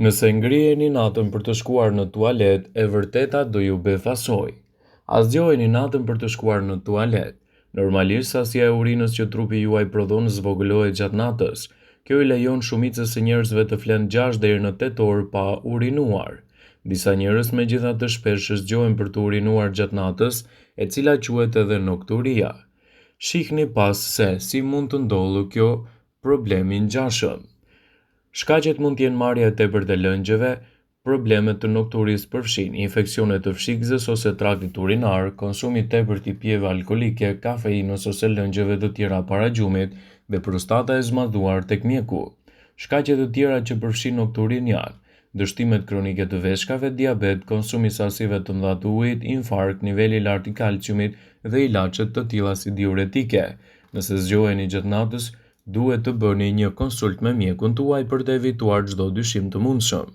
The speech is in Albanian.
Nëse ngriheni natën për të shkuar në tualet, e vërteta do ju befasoj. A zgjoheni natën për të shkuar në tualet? Normalisht sasia e urinës që trupi juaj prodhon zvogëlohet gjatë natës. Kjo i lejon shumicës së njerëzve të flenë 6 deri në 8 orë pa urinuar. Disa njerëz megjithatë shpesh zgjohen për të urinuar gjatë natës, e cila quhet edhe nokturia. Shihni pas se si mund të ndodhë kjo problemi ngjashëm. Shkaqet mund të jenë marrja e tepërt e lëngjeve, problemet të nokturisë përfshin infeksione të fshikëzës ose traktit urinar, konsumi i tepërt i pijeve alkolike, kafeinës ose lëngjeve të tjera para gjumit dhe prostata e zmadhuar tek mjeku. Shkaqe të tjera që përfshin nokturinë janë dështimet kronike të veshkave, diabet, konsumi i sasive të mëdha të ujit, infarkt, niveli i lartë i kalciumit dhe ilaçet të tilla si diuretike. Nëse zgjoheni gjatë natës, duhet të bëni një konsult me mjekun tuaj për të evituar çdo dyshim të mundshëm.